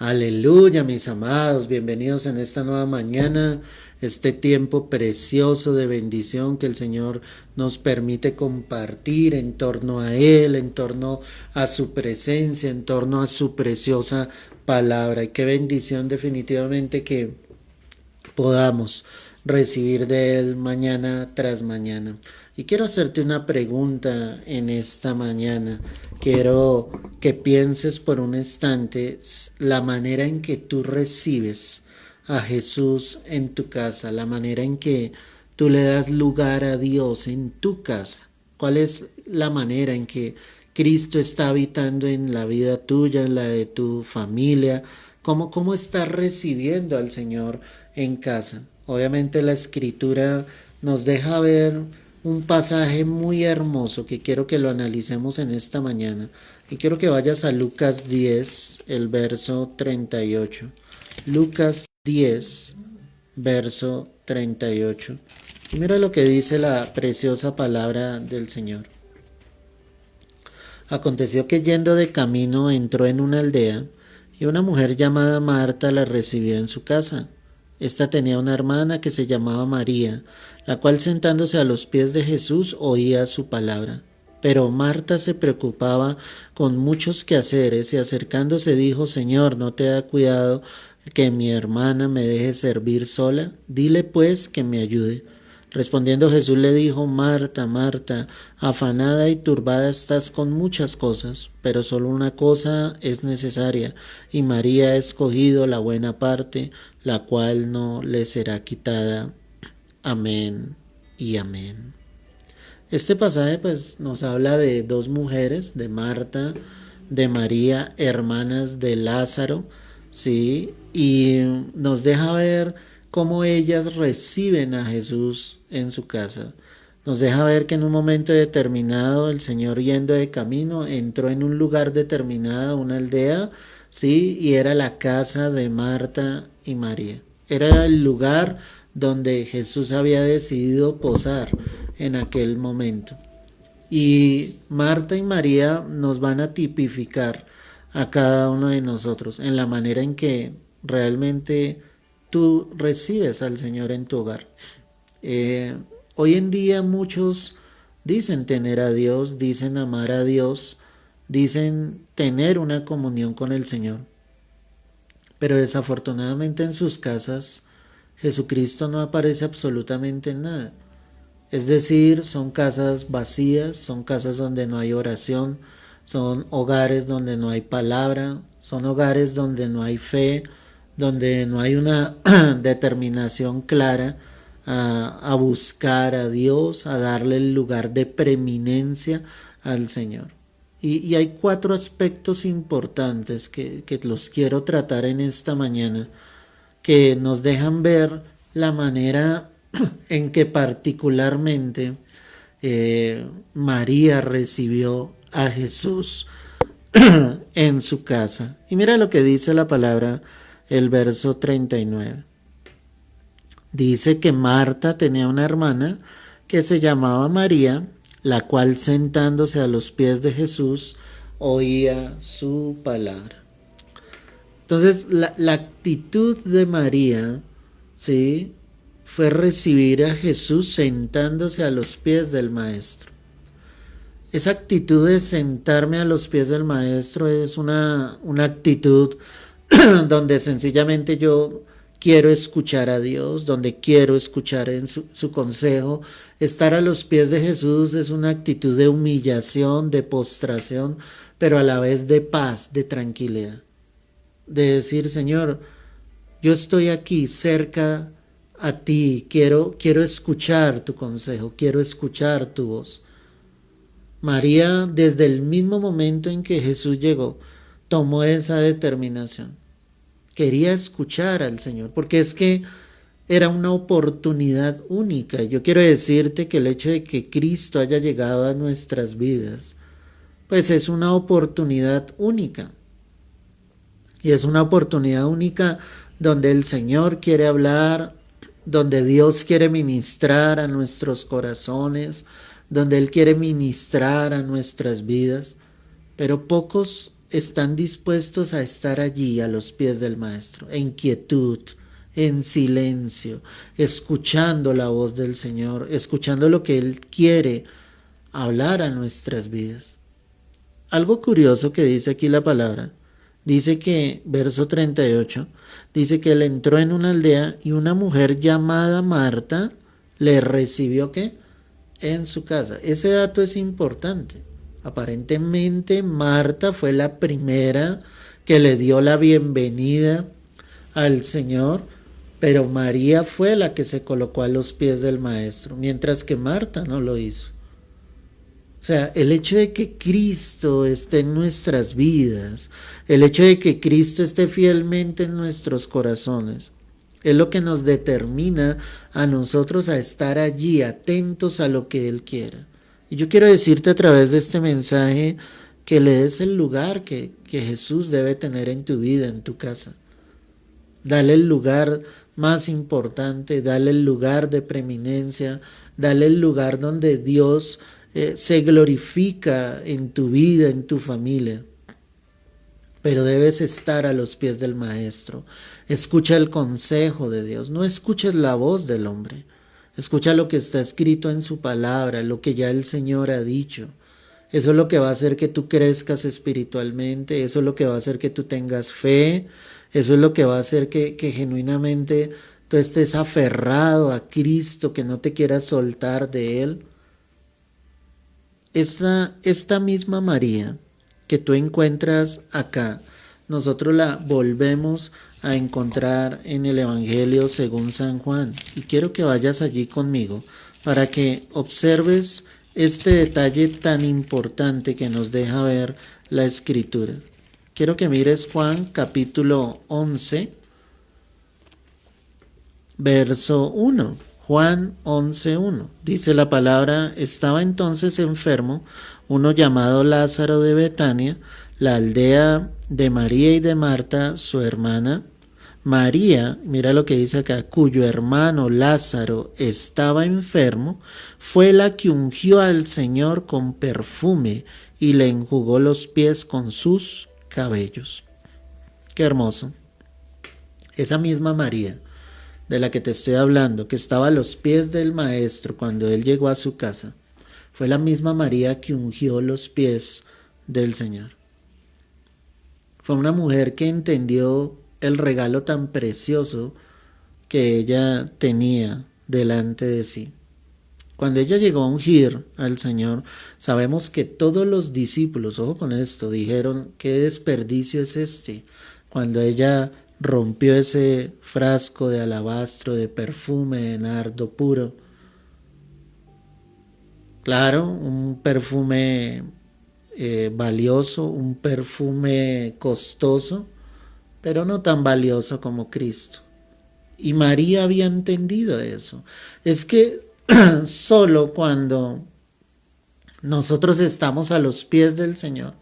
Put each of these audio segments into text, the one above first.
Aleluya, mis amados, bienvenidos en esta nueva mañana, este tiempo precioso de bendición que el Señor nos permite compartir en torno a Él, en torno a su presencia, en torno a su preciosa palabra. Y qué bendición definitivamente que podamos recibir de Él mañana tras mañana. Y quiero hacerte una pregunta en esta mañana. Quiero que pienses por un instante la manera en que tú recibes a Jesús en tu casa, la manera en que tú le das lugar a Dios en tu casa. ¿Cuál es la manera en que Cristo está habitando en la vida tuya, en la de tu familia? ¿Cómo estás recibiendo al Señor en casa? Obviamente la escritura nos deja ver un pasaje muy hermoso que quiero que lo analicemos en esta mañana. Y quiero que vayas a Lucas 10, el verso 38. Lucas 10, verso 38. Y mira lo que dice la preciosa palabra del Señor. Aconteció que yendo de camino entró en una aldea y una mujer llamada Marta la recibió en su casa. Esta tenía una hermana que se llamaba María, la cual sentándose a los pies de Jesús oía su palabra. Pero Marta se preocupaba con muchos quehaceres y acercándose dijo: Señor, ¿no te da cuidado que mi hermana me deje servir sola? Dile pues que me ayude. Respondiendo Jesús le dijo: Marta, Marta, afanada y turbada estás con muchas cosas, pero solo una cosa es necesaria, y María ha escogido la buena parte, la cual no le será quitada. Amén y amén. Este pasaje pues nos habla de dos mujeres, de Marta, de María, hermanas de Lázaro, ¿sí? Y nos deja ver cómo ellas reciben a Jesús en su casa. Nos deja ver que en un momento determinado el Señor, yendo de camino, entró en un lugar determinado, una aldea, ¿sí? Y era la casa de Marta y María. Era el lugar donde Jesús había decidido posar en aquel momento. Y Marta y María nos van a tipificar a cada uno de nosotros en la manera en que realmente tú recibes al Señor en tu hogar. Hoy en día muchos dicen tener a Dios, dicen amar a Dios, dicen tener una comunión con el Señor, pero desafortunadamente en sus casas Jesucristo no aparece absolutamente en nada. Es decir, son casas vacías, son casas donde no hay oración, son hogares donde no hay palabra, son hogares donde no hay fe, donde no hay una determinación clara a buscar a Dios, a darle el lugar de preeminencia al Señor. Y hay cuatro aspectos importantes que los quiero tratar en esta mañana, que nos dejan ver la manera en que particularmente María recibió a Jesús en su casa. Y mira lo que dice la palabra, el verso 39. Dice que Marta tenía una hermana que se llamaba María, la cual sentándose a los pies de Jesús oía su palabra. Entonces la actitud de María, ¿sí?, fue recibir a Jesús sentándose a los pies del Maestro. Esa actitud de sentarme a los pies del Maestro es una actitud donde sencillamente yo quiero escuchar a Dios, donde quiero escuchar en su consejo. Estar a los pies de Jesús es una actitud de humillación, de postración, pero a la vez de paz, de tranquilidad. De decir: Señor, yo estoy aquí cerca a ti, quiero escuchar tu consejo, quiero escuchar tu voz. María, desde el mismo momento en que Jesús llegó, tomó esa determinación. Quería escuchar al Señor, porque es que era una oportunidad única. Yo quiero decirte que el hecho de que Cristo haya llegado a nuestras vidas, pues es una oportunidad única. Y es una oportunidad única donde el Señor quiere hablar, donde Dios quiere ministrar a nuestros corazones, donde Él quiere ministrar a nuestras vidas, pero pocos están dispuestos a estar allí a los pies del Maestro, en quietud, en silencio, escuchando la voz del Señor, escuchando lo que Él quiere hablar a nuestras vidas. Algo curioso que dice aquí la palabra, dice que, verso 38, dice que Él entró en una aldea y una mujer llamada Marta le recibió, ¿qué? En su casa. Ese dato es importante. Aparentemente Marta fue la primera que le dio la bienvenida al Señor, pero María fue la que se colocó a los pies del Maestro, mientras que Marta no lo hizo. O sea, el hecho de que Cristo esté en nuestras vidas, el hecho de que Cristo esté fielmente en nuestros corazones, es lo que nos determina a nosotros a estar allí, atentos a lo que Él quiera. Y yo quiero decirte a través de este mensaje que le des el lugar que Jesús debe tener en tu vida, en tu casa. Dale el lugar más importante, dale el lugar de preeminencia, dale el lugar donde Dios se glorifica en tu vida, en tu familia. Pero debes estar a los pies del Maestro. Escucha el consejo de Dios, no escuches la voz del hombre. Escucha lo que está escrito en su palabra, lo que ya el Señor ha dicho. Eso es lo que va a hacer que tú crezcas espiritualmente, eso es lo que va a hacer que tú tengas fe, eso es lo que va a hacer que genuinamente tú estés aferrado a Cristo, que no te quieras soltar de Él. Esta misma María que tú encuentras acá, nosotros la volvemos a encontrar en el Evangelio según San Juan. Y quiero que vayas allí conmigo para que observes este detalle tan importante que nos deja ver la Escritura. Quiero que mires Juan capítulo 11, verso 1. Juan 11:1. Dice la palabra: estaba entonces enfermo uno llamado Lázaro de Betania, la aldea de María y de Marta, su hermana. María, mira lo que dice acá, cuyo hermano Lázaro estaba enfermo, fue la que ungió al Señor con perfume y le enjugó los pies con sus cabellos. Qué hermoso. Esa misma María de la que te estoy hablando, que estaba a los pies del Maestro cuando él llegó a su casa, fue la misma María que ungió los pies del Señor. Fue una mujer que entendió el regalo tan precioso que ella tenía delante de sí. Cuando ella llegó a ungir al Señor, sabemos que todos los discípulos, ojo con esto, dijeron: ¿qué desperdicio es este? Cuando ella rompió ese frasco de alabastro, de perfume, de nardo puro. Claro, un perfume valioso, un perfume costoso, pero no tan valioso como Cristo. Y María había entendido eso. Es que solo cuando nosotros estamos a los pies del Señor,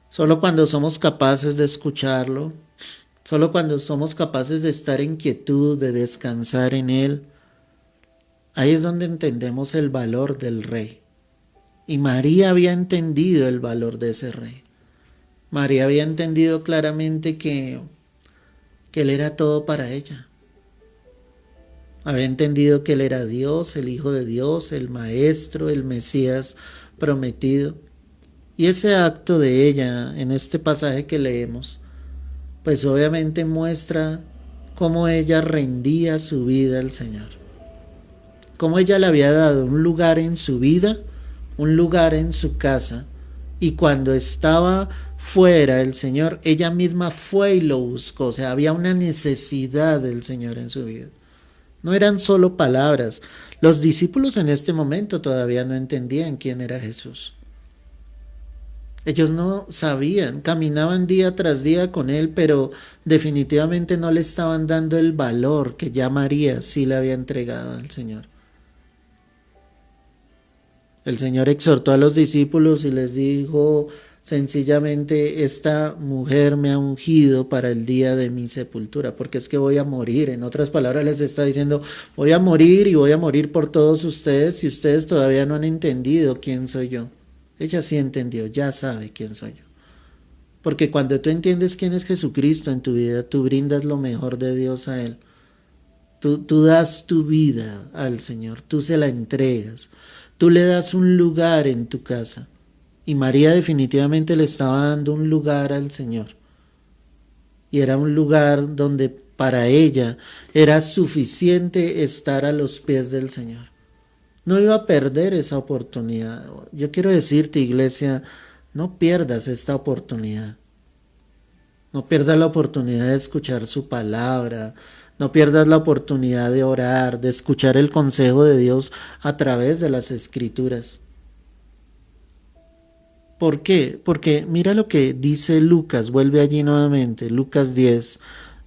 solo cuando somos capaces de escucharlo, solo cuando somos capaces de estar en quietud, de descansar en Él, ahí es donde entendemos el valor del Rey. Y María había entendido el valor de ese Rey. María había entendido claramente que Él era todo para ella. Había entendido que Él era Dios, el Hijo de Dios, el Maestro, el Mesías prometido. Y ese acto de ella, en este pasaje que leemos, pues obviamente muestra cómo ella rendía su vida al Señor. Cómo ella le había dado un lugar en su vida, un lugar en su casa. Y cuando estaba fuera el Señor, ella misma fue y lo buscó. O sea, había una necesidad del Señor en su vida. No eran solo palabras. Los discípulos en este momento todavía no entendían quién era Jesús. Ellos no sabían, caminaban día tras día con Él, pero definitivamente no le estaban dando el valor que ya María sí le había entregado al Señor. El Señor exhortó a los discípulos y les dijo sencillamente: esta mujer me ha ungido para el día de mi sepultura, porque es que voy a morir. En otras palabras les está diciendo: voy a morir y voy a morir por todos ustedes, y ustedes todavía no han entendido quién soy yo. Ella sí entendió, ya sabe quién soy yo. Porque cuando tú entiendes quién es Jesucristo en tu vida, tú brindas lo mejor de Dios a Él. Tú das tu vida al Señor, tú se la entregas, tú le das un lugar en tu casa. Y María definitivamente le estaba dando un lugar al Señor. Y era un lugar donde para ella era suficiente estar a los pies del Señor. No iba a perder esa oportunidad. Yo quiero decirte, iglesia, no pierdas esta oportunidad. No pierdas la oportunidad de escuchar su palabra. No pierdas la oportunidad de orar, de escuchar el consejo de Dios a través de las Escrituras. ¿Por qué? Porque mira lo que dice Lucas, vuelve allí nuevamente, Lucas 10,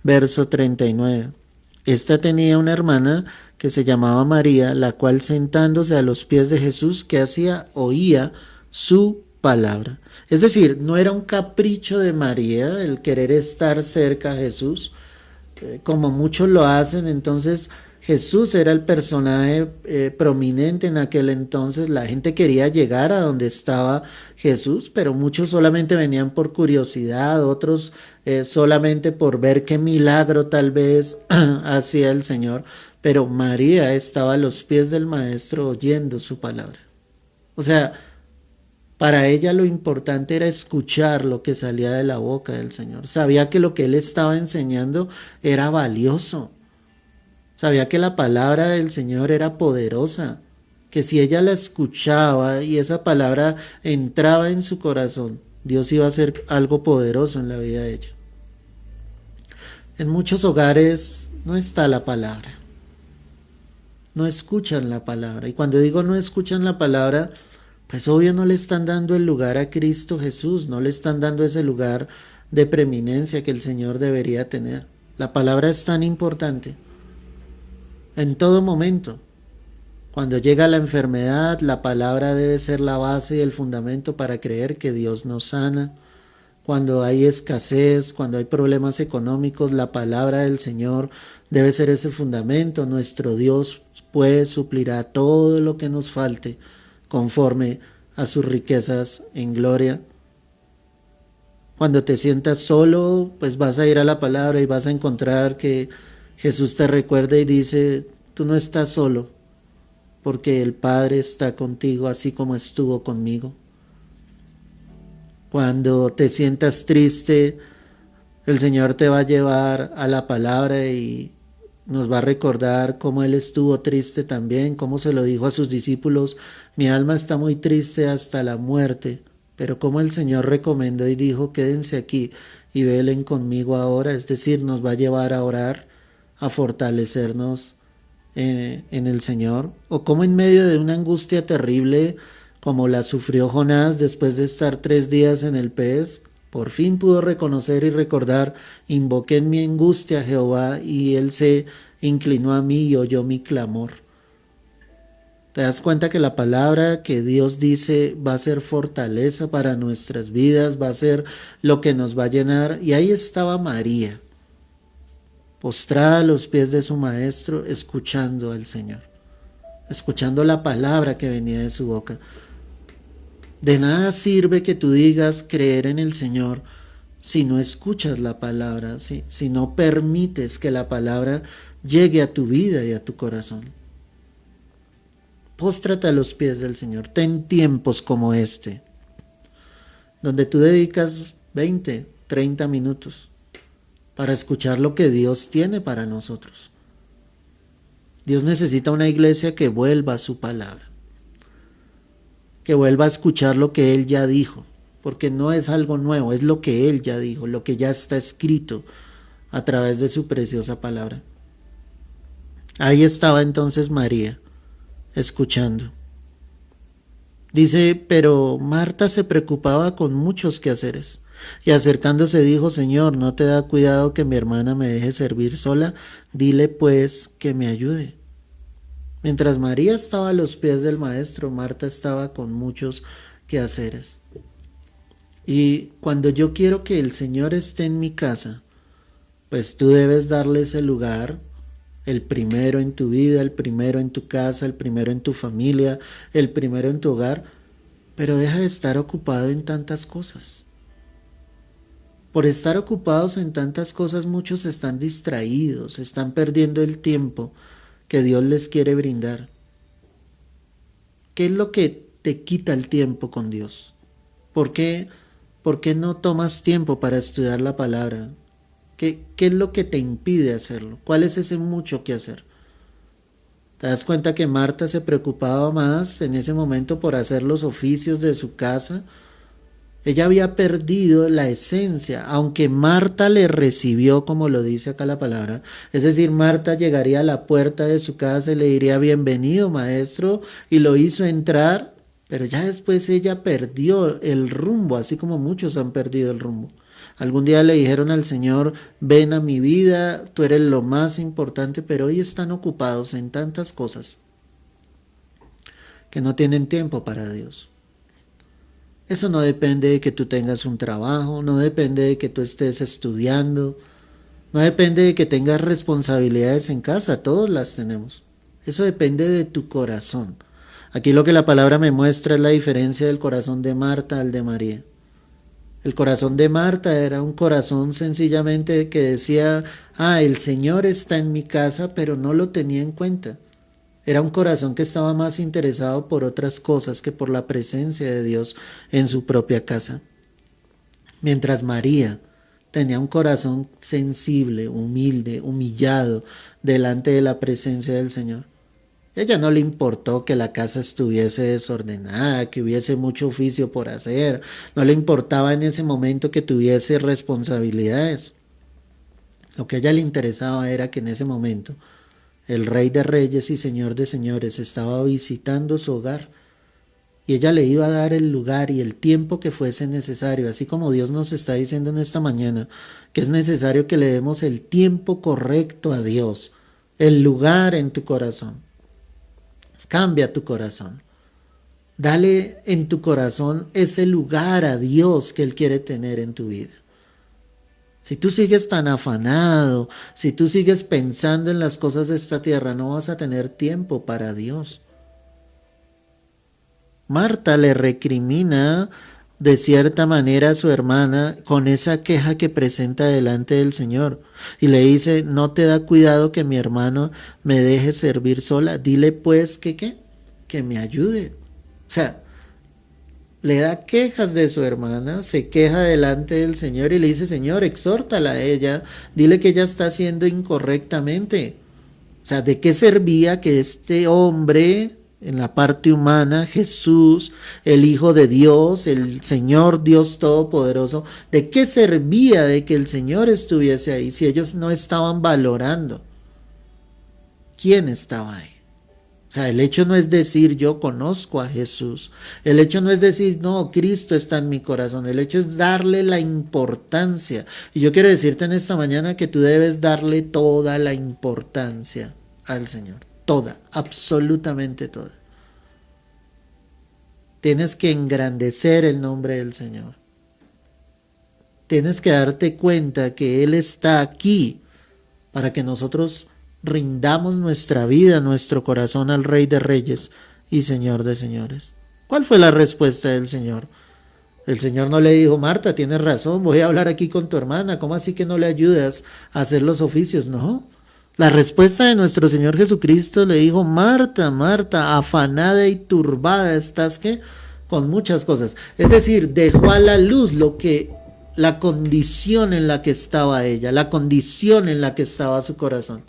verso 39. Esta tenía una hermana que se llamaba María, la cual sentándose a los pies de Jesús, ¿qué hacía? Oía su palabra. Es decir, no era un capricho de María el querer estar cerca a Jesús, como muchos lo hacen. Entonces Jesús era el personaje prominente en aquel entonces. La gente quería llegar a donde estaba Jesús, pero muchos solamente venían por curiosidad, otros solamente por ver qué milagro tal vez hacía el Señor. Pero María estaba a los pies del Maestro oyendo su palabra. O sea, para ella lo importante era escuchar lo que salía de la boca del Señor. Sabía que lo que Él estaba enseñando era valioso. Sabía que la palabra del Señor era poderosa. Que si ella la escuchaba y esa palabra entraba en su corazón, Dios iba a hacer algo poderoso en la vida de ella. En muchos hogares no está la palabra. No escuchan la palabra. Y cuando digo no escuchan la palabra, pues obvio no le están dando el lugar a Cristo Jesús, no le están dando ese lugar de preeminencia que el Señor debería tener. La palabra es tan importante en todo momento. Cuando llega la enfermedad, la palabra debe ser la base y el fundamento para creer que Dios nos sana. Cuando hay escasez, cuando hay problemas económicos, la palabra del Señor debe ser ese fundamento. Nuestro Dios pues suplirá todo lo que nos falte conforme a sus riquezas en gloria. Cuando te sientas solo, pues vas a ir a la palabra y vas a encontrar que Jesús te recuerda y dice, tú no estás solo, porque el Padre está contigo así como estuvo conmigo. Cuando te sientas triste, el Señor te va a llevar a la palabra y nos va a recordar cómo Él estuvo triste también, cómo se lo dijo a sus discípulos, mi alma está muy triste hasta la muerte, pero como el Señor recomendó y dijo, quédense aquí y velen conmigo ahora, es decir, nos va a llevar a orar, a fortalecernos en el Señor, o como en medio de una angustia terrible, como la sufrió Jonás después de estar 3 días en el pez, por fin pudo reconocer y recordar, invoqué en mi angustia a Jehová y Él se inclinó a mí y oyó mi clamor. Te das cuenta que la palabra que Dios dice va a ser fortaleza para nuestras vidas, va a ser lo que nos va a llenar. Y ahí estaba María, postrada a los pies de su maestro, escuchando al Señor, escuchando la palabra que venía de su boca. De nada sirve que tú digas creer en el Señor si no escuchas la palabra, si no permites que la palabra llegue a tu vida y a tu corazón. Póstrate a los pies del Señor. Ten tiempos como este, donde tú dedicas 20, 30 minutos para escuchar lo que Dios tiene para nosotros. Dios necesita una iglesia que vuelva a su palabra, que vuelva a escuchar lo que Él ya dijo, porque no es algo nuevo, es lo que Él ya dijo, lo que ya está escrito a través de su preciosa palabra. Ahí estaba entonces María, escuchando. Dice, pero Marta se preocupaba con muchos quehaceres, y acercándose dijo, Señor, ¿no te da cuidado que mi hermana me deje servir sola? Dile pues que me ayude. Mientras María estaba a los pies del Maestro, Marta estaba con muchos quehaceres. Y cuando yo quiero que el Señor esté en mi casa, pues tú debes darle ese lugar, el primero en tu vida, el primero en tu casa, el primero en tu familia, el primero en tu hogar, pero deja de estar ocupado en tantas cosas. Por estar ocupados en tantas cosas, muchos están distraídos, están perdiendo el tiempo que Dios les quiere brindar. ¿Qué es lo que te quita el tiempo con Dios? ¿Por qué, por qué no tomas tiempo para estudiar la palabra? ¿Qué es lo que te impide hacerlo? ¿Cuál es ese mucho que hacer? ¿Te das cuenta que Marta se preocupaba más en ese momento por hacer los oficios de su casa? Ella había perdido la esencia, aunque Marta le recibió, como lo dice acá la palabra. Es decir, Marta llegaría a la puerta de su casa y le diría bienvenido, maestro, y lo hizo entrar, pero ya después ella perdió el rumbo, así como muchos han perdido el rumbo. Algún día le dijeron al Señor, ven a mi vida, tú eres lo más importante, pero hoy están ocupados en tantas cosas que no tienen tiempo para Dios. Eso no depende de que tú tengas un trabajo, no depende de que tú estés estudiando, no depende de que tengas responsabilidades en casa, todos las tenemos. Eso depende de tu corazón. Aquí lo que la palabra me muestra es la diferencia del corazón de Marta al de María. El corazón de Marta era un corazón sencillamente que decía, el Señor está en mi casa, pero no lo tenía en cuenta. Era un corazón que estaba más interesado por otras cosas que por la presencia de Dios en su propia casa. Mientras María tenía un corazón sensible, humilde, humillado delante de la presencia del Señor. A ella no le importó que la casa estuviese desordenada, que hubiese mucho oficio por hacer, no le importaba en ese momento que tuviese responsabilidades. Lo que a ella le interesaba era que en ese momento el Rey de Reyes y Señor de Señores estaba visitando su hogar y ella le iba a dar el lugar y el tiempo que fuese necesario, así como Dios nos está diciendo en esta mañana que es necesario que le demos el tiempo correcto a Dios, el lugar en tu corazón. Cambia tu corazón. Dale en tu corazón ese lugar a Dios que Él quiere tener en tu vida. Si tú sigues tan afanado, si tú sigues pensando en las cosas de esta tierra, no vas a tener tiempo para Dios. Marta le recrimina de cierta manera a su hermana con esa queja que presenta delante del Señor y le dice, no te da cuidado que mi hermano me deje servir sola, dile pues que me ayude. O sea, le da quejas de su hermana, se queja delante del Señor y le dice, Señor, exhórtala a ella, dile que ella está haciendo incorrectamente. O sea, ¿de qué servía que este hombre, en la parte humana, Jesús, el Hijo de Dios, el Señor Dios Todopoderoso, de qué servía de que el Señor estuviese ahí si ellos no estaban valorando quién estaba ahí? O sea, el hecho no es decir yo conozco a Jesús, el hecho no es decir no, Cristo está en mi corazón, el hecho es darle la importancia. Y yo quiero decirte en esta mañana que tú debes darle toda la importancia al Señor, toda, absolutamente toda. Tienes que engrandecer el nombre del Señor. Tienes que darte cuenta que Él está aquí para que nosotros rindamos nuestra vida, nuestro corazón al Rey de Reyes y Señor de Señores. ¿Cuál fue la respuesta del Señor? El Señor no le dijo, Marta, tienes razón, voy a hablar aquí con tu hermana, ¿cómo así que no le ayudas a hacer los oficios? No. La respuesta de nuestro Señor Jesucristo le dijo, Marta, Marta, afanada y turbada estás, ¿qué? Con muchas cosas. Es decir, dejó a la luz la condición en la que estaba ella, la condición en la que estaba su corazón.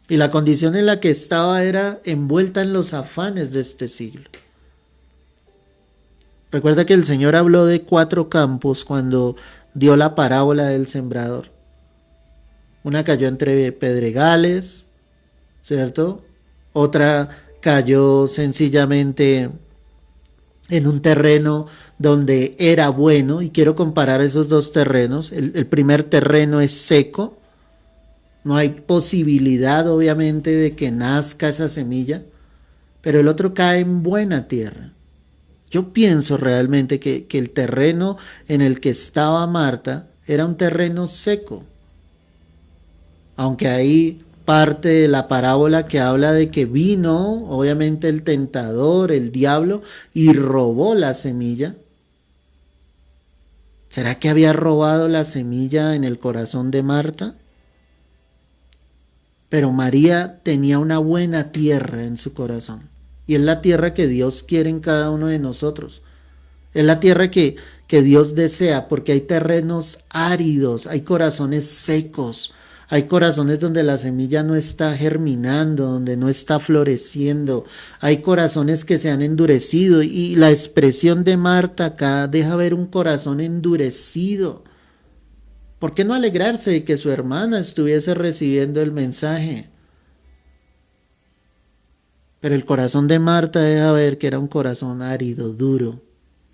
Y la condición en la que estaba era envuelta en los afanes de este siglo. Recuerda que el Señor habló de 4 campos cuando dio la parábola del sembrador. Una cayó entre pedregales, ¿cierto? Otra cayó sencillamente en un terreno donde era bueno, y quiero comparar esos dos terrenos. El primer terreno es seco, no hay posibilidad obviamente de que nazca esa semilla, pero el otro cae en buena tierra. Yo pienso realmente que el terreno en el que estaba Marta era un terreno seco, aunque hay parte de la parábola que habla de que vino obviamente el tentador, el diablo, y robó la semilla. ¿Será que había robado la semilla en el corazón de Marta? Pero María tenía una buena tierra en su corazón. Y es la tierra que Dios quiere en cada uno de nosotros. Es la tierra que Dios desea, porque hay terrenos áridos, hay corazones secos, hay corazones donde la semilla no está germinando, donde no está floreciendo, hay corazones que se han endurecido, y la expresión de Marta acá deja ver un corazón endurecido. ¿Por qué no alegrarse de que su hermana estuviese recibiendo el mensaje? Pero el corazón de Marta deja ver que era un corazón árido, duro,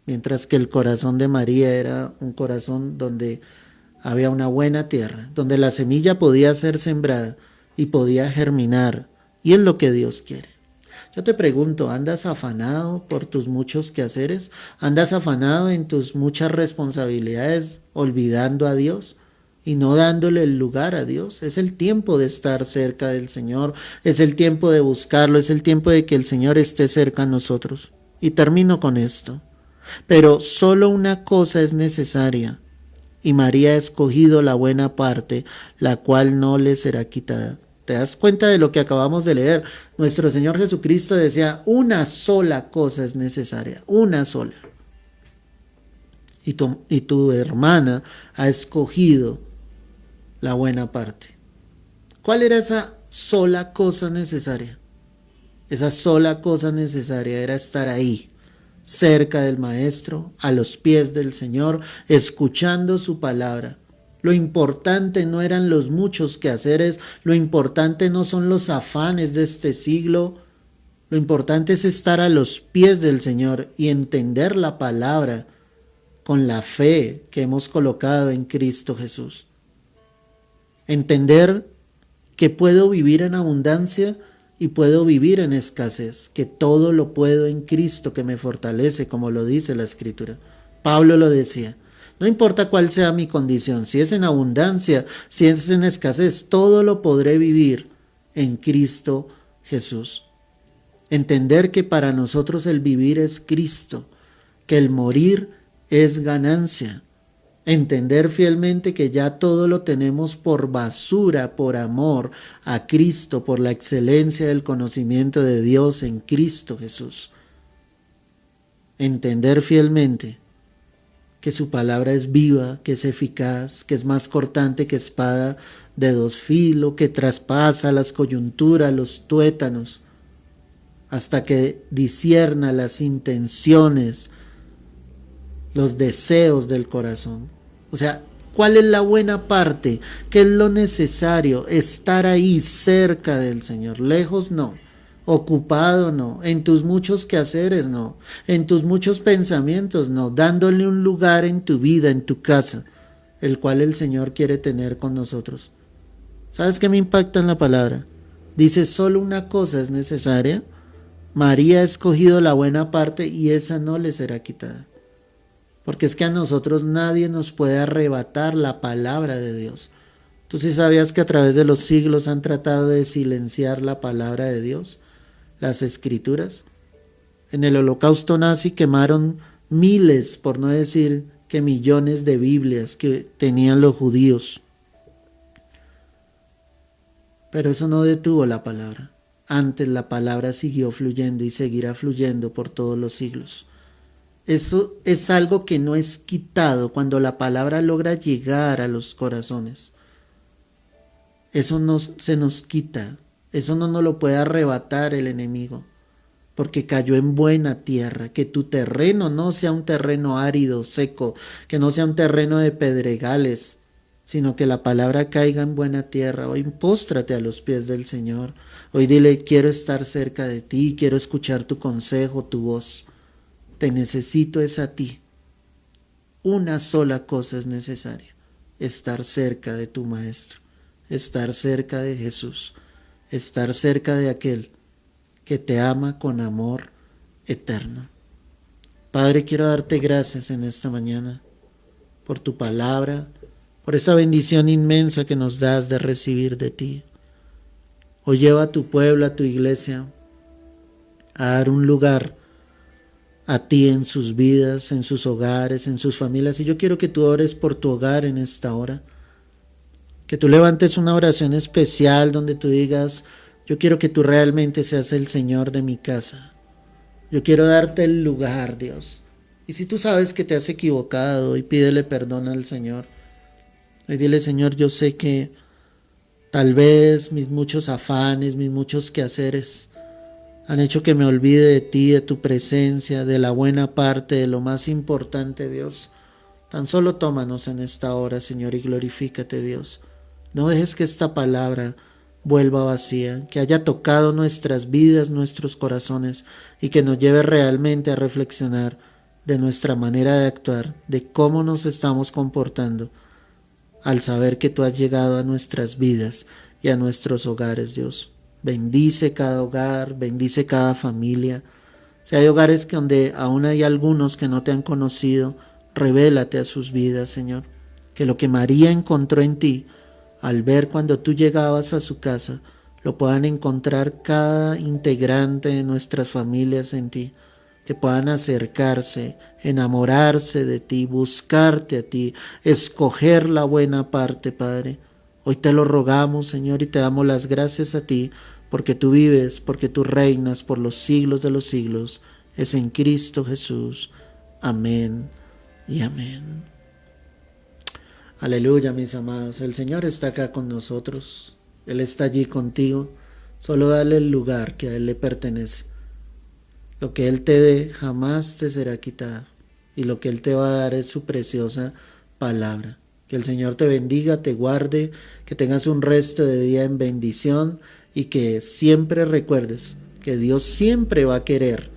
mientras que el corazón de María era un corazón donde había una buena tierra, donde la semilla podía ser sembrada y podía germinar, y es lo que Dios quiere. Yo te pregunto, ¿andas afanado por tus muchos quehaceres? ¿Andas afanado en tus muchas responsabilidades, olvidando a Dios y no dándole el lugar a Dios? Es el tiempo de estar cerca del Señor, es el tiempo de buscarlo, es el tiempo de que el Señor esté cerca a nosotros. Y termino con esto. Pero solo una cosa es necesaria, y María ha escogido la buena parte, la cual no le será quitada. ¿Te das cuenta de lo que acabamos de leer? Nuestro Señor Jesucristo decía, una sola cosa es necesaria, una sola. Y tu hermana ha escogido la buena parte. ¿Cuál era esa sola cosa necesaria? Esa sola cosa necesaria era estar ahí, cerca del Maestro, a los pies del Señor, escuchando su palabra. Lo importante no eran los muchos quehaceres, lo importante no son los afanes de este siglo, lo importante es estar a los pies del Señor y entender la palabra con la fe que hemos colocado en Cristo Jesús. Entender que puedo vivir en abundancia y puedo vivir en escasez, que todo lo puedo en Cristo que me fortalece, como lo dice la Escritura. Pablo lo decía. No importa cuál sea mi condición, si es en abundancia, si es en escasez, todo lo podré vivir en Cristo Jesús. Entender que para nosotros el vivir es Cristo, que el morir es ganancia. Entender fielmente que ya todo lo tenemos por basura, por amor a Cristo, por la excelencia del conocimiento de Dios en Cristo Jesús. Entender fielmente que su palabra es viva, que es eficaz, que es más cortante que espada de dos filos, que traspasa las coyunturas, los tuétanos, hasta que discierna las intenciones, los deseos del corazón. O sea, ¿cuál es la buena parte? ¿Qué es lo necesario? Estar ahí cerca del Señor, lejos no. Ocupado no, en tus muchos quehaceres no, en tus muchos pensamientos no, dándole un lugar en tu vida, en tu casa, el cual el Señor quiere tener con nosotros. ¿Sabes qué me impacta en la palabra? Dice, solo una cosa es necesaria. María ha escogido la buena parte y esa no le será quitada. Porque es que a nosotros nadie nos puede arrebatar la palabra de Dios. ¿Tú sí sabías que a través de los siglos han tratado de silenciar la palabra de Dios? Las escrituras. En el holocausto nazi quemaron miles, por no decir que millones de Biblias que tenían los judíos. Pero eso no detuvo la palabra. Antes la palabra siguió fluyendo y seguirá fluyendo por todos los siglos. Eso es algo que no es quitado cuando la palabra logra llegar a los corazones. Eso no se nos quita. Eso no nos lo puede arrebatar el enemigo, porque cayó en buena tierra. Que tu terreno no sea un terreno árido, seco, que no sea un terreno de pedregales, sino que la palabra caiga en buena tierra. Hoy póstrate a los pies del Señor. Hoy dile, quiero estar cerca de ti, quiero escuchar tu consejo, tu voz. Te necesito es a ti. Una sola cosa es necesaria, estar cerca de tu Maestro, estar cerca de Jesús. Estar cerca de aquel que te ama con amor eterno. Padre, quiero darte gracias en esta mañana por tu palabra, por esa bendición inmensa que nos das de recibir de ti. Hoy lleva a tu pueblo, a tu iglesia, a dar un lugar a ti en sus vidas, en sus hogares, en sus familias. Y yo quiero que tú ores por tu hogar en esta hora. Que tú levantes una oración especial donde tú digas, yo quiero que tú realmente seas el Señor de mi casa. Yo quiero darte el lugar, Dios. Y si tú sabes que te has equivocado y pídele perdón al Señor. Y dile, Señor, yo sé que tal vez mis muchos afanes, mis muchos quehaceres han hecho que me olvide de ti, de tu presencia, de la buena parte, de lo más importante, Dios. Tan solo tómanos en esta hora, Señor, y glorifícate, Dios. No dejes que esta palabra vuelva vacía, que haya tocado nuestras vidas, nuestros corazones, y que nos lleve realmente a reflexionar de nuestra manera de actuar, de cómo nos estamos comportando, al saber que tú has llegado a nuestras vidas y a nuestros hogares, Dios. Bendice cada hogar, bendice cada familia. Si hay hogares que donde aún hay algunos que no te han conocido, revélate a sus vidas, Señor. Que lo que María encontró en ti, al ver cuando tú llegabas a su casa, lo puedan encontrar cada integrante de nuestras familias en ti. Que puedan acercarse, enamorarse de ti, buscarte a ti, escoger la buena parte, Padre. Hoy te lo rogamos, Señor, y te damos las gracias a ti, porque tú vives, porque tú reinas por los siglos de los siglos. Es en Cristo Jesús. Amén y amén. Aleluya, mis amados. El Señor está acá con nosotros. Él está allí contigo. Solo dale el lugar que a Él le pertenece. Lo que Él te dé jamás te será quitado. Y lo que Él te va a dar es su preciosa palabra. Que el Señor te bendiga, te guarde, que tengas un resto de día en bendición y que siempre recuerdes que Dios siempre va a querer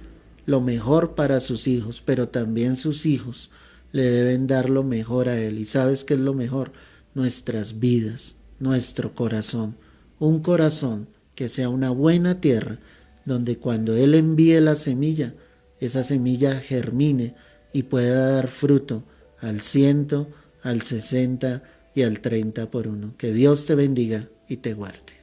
lo mejor para sus hijos, pero también sus hijos le deben dar lo mejor a Él. ¿Y sabes qué es lo mejor? Nuestras vidas, nuestro corazón. Un corazón que sea una buena tierra, donde cuando Él envíe la semilla, esa semilla germine y pueda dar fruto al 100, al 60 y al 30 por uno. Que Dios te bendiga y te guarde.